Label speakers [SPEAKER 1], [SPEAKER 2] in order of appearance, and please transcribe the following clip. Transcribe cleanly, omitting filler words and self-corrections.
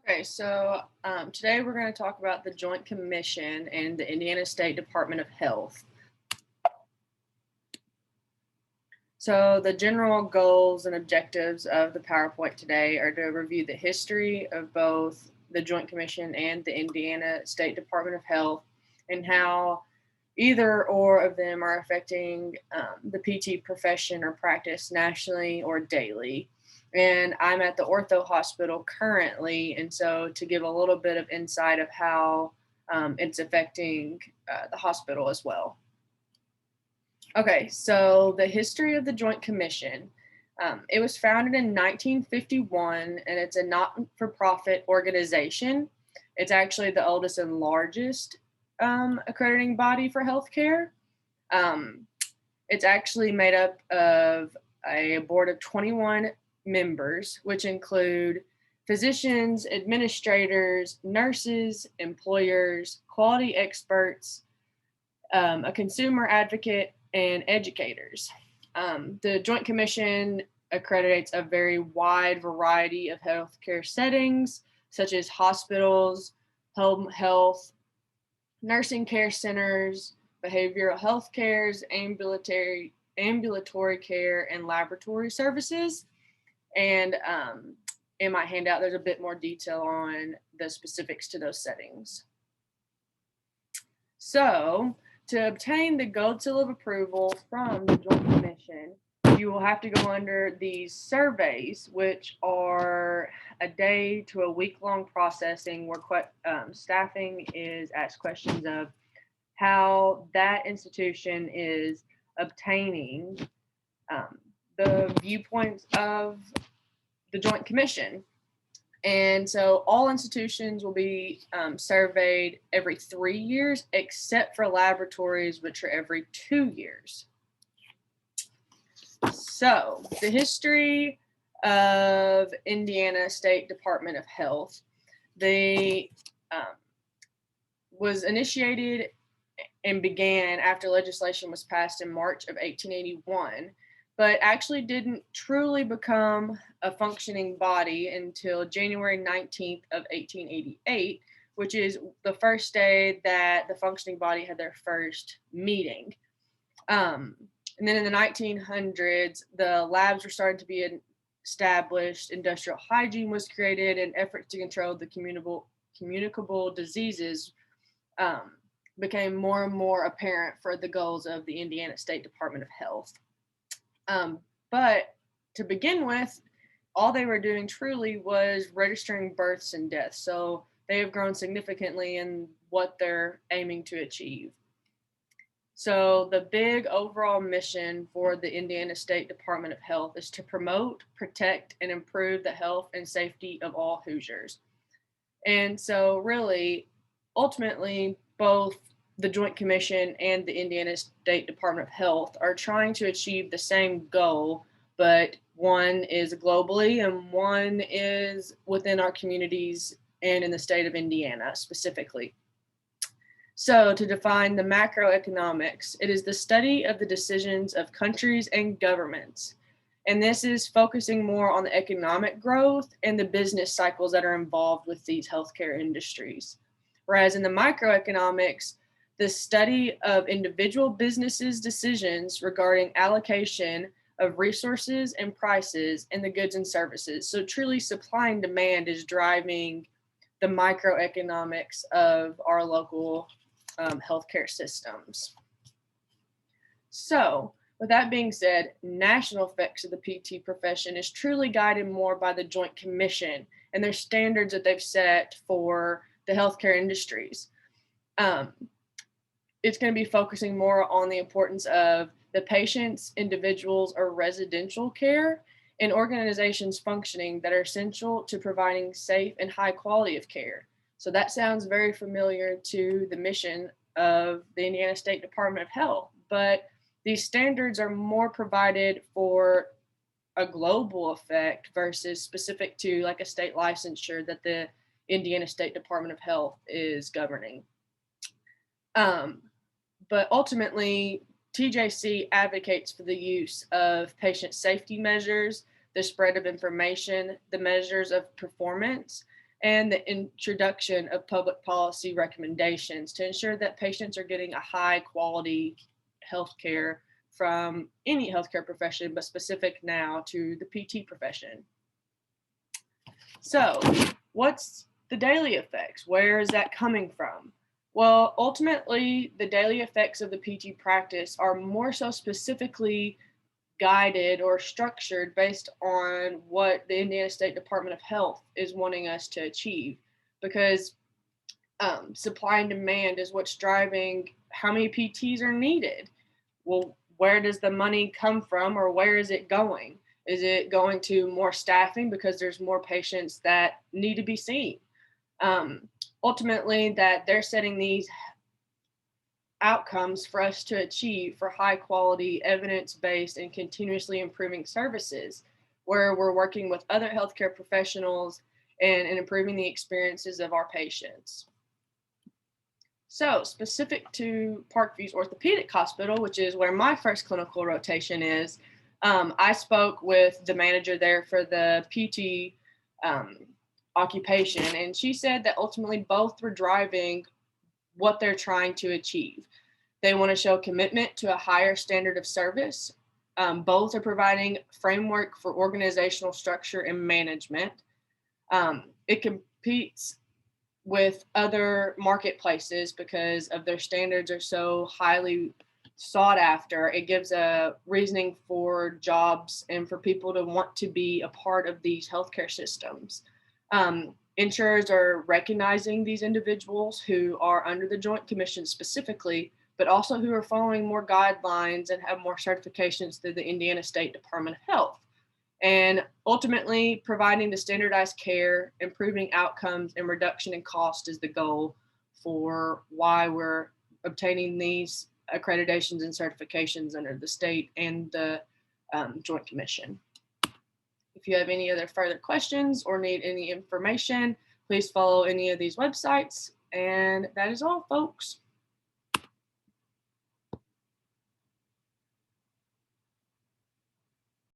[SPEAKER 1] Okay, so today we're going to talk about the Joint Commission and the Indiana State Department of Health. So the general goals and objectives of the PowerPoint today are to review the history of both the Joint Commission and the Indiana State Department of Health and how either or of them are affecting the PT profession or practice nationally or daily. And I'm at the ortho hospital currently, and so to give a little bit of insight of how it's affecting the hospital as well. Okay, so the history of the Joint Commission. It was founded in 1951, and it's a not-for-profit organization. It's actually the oldest and largest accrediting body for healthcare. Um, it's actually made up of a board of 21 members, which include physicians, administrators, nurses, employers, quality experts, a consumer advocate, and educators. The Joint Commission accreditates a very wide variety of healthcare settings, such as hospitals, home health, nursing care centers, behavioral health cares, ambulatory care, and laboratory services. And in my handout, there's a bit more detail on the specifics to those settings. So, to obtain the gold seal of approval from the Joint Commission, you will have to go under these surveys, which are a day to a week long processing where staffing is asked questions of how that institution is obtaining the viewpoints of the Joint Commission. And so all institutions will be surveyed every 3 years, except for laboratories, which are every 2 years. So the history of Indiana State Department of Health, they was initiated and began after legislation was passed in March of 1881, but actually didn't truly become a functioning body until January 19th of 1888, which is the first day that the functioning body had their first meeting. And then in the 1900s, the labs were starting to be established, industrial hygiene was created, and efforts to control the communicable diseases became more and more apparent for the goals of the Indiana State Department of Health. But to begin with, all they were doing truly was registering births and deaths. So they have grown significantly in what they're aiming to achieve. So the big overall mission for the Indiana State Department of Health is to promote, protect, and improve the health and safety of all Hoosiers. And so really, ultimately, both the Joint Commission and the Indiana State Department of Health are trying to achieve the same goal, but one is globally and one is within our communities and in the state of Indiana specifically. So, to define the macroeconomics, it is the study of the decisions of countries and governments. And this is focusing more on the economic growth and the business cycles that are involved with these healthcare industries. Whereas in the microeconomics, the study of individual businesses' decisions regarding allocation of resources and prices in the goods and services. So, truly, supply and demand is driving the microeconomics of our local healthcare systems. So, with that being said, national effects of the PT profession is truly guided more by the Joint Commission and their standards that they've set for the healthcare industries. It's going to be focusing more on the importance of the patients, individuals, or residential care and organizations functioning that are essential to providing safe and high quality of care. So that sounds very familiar to the mission of the Indiana State Department of Health, but these standards are more provided for a global effect versus specific to like a state licensure that the Indiana State Department of Health is governing. But ultimately, TJC advocates for the use of patient safety measures, the spread of information, the measures of performance, and the introduction of public policy recommendations to ensure that patients are getting a high quality healthcare from any healthcare profession, but specific now to the PT profession. So, what's the daily effects? Where is that coming from? Well, ultimately, the daily effects of the PT practice are more so specifically guided or structured based on what the Indiana State Department of Health is wanting us to achieve, because supply and demand is what's driving how many PTs are needed. Well, where does the money come from, or where is it going? Is it going to more staffing because there's more patients that need to be seen? Ultimately, that they're setting these outcomes for us to achieve for high quality, evidence-based, and continuously improving services, where we're working with other healthcare professionals and improving the experiences of our patients. So, specific to Parkview's Orthopedic Hospital, which is where my first clinical rotation is, I spoke with the manager there for the PT occupation, and she said that ultimately both were driving what they're trying to achieve. They want to show commitment to a higher standard of service. Both are providing framework for organizational structure and management. It competes with other marketplaces because of their standards are so highly sought after. It gives a reasoning for jobs and for people to want to be a part of these healthcare systems. Insurers are recognizing these individuals who are under the Joint Commission specifically, but also who are following more guidelines and have more certifications through the Indiana State Department of Health. And ultimately, providing the standardized care, improving outcomes, and reduction in cost is the goal for why we're obtaining these accreditations and certifications under the state and the Joint Commission. If you have any other further questions or need any information, please follow any of these websites. And that is all, folks.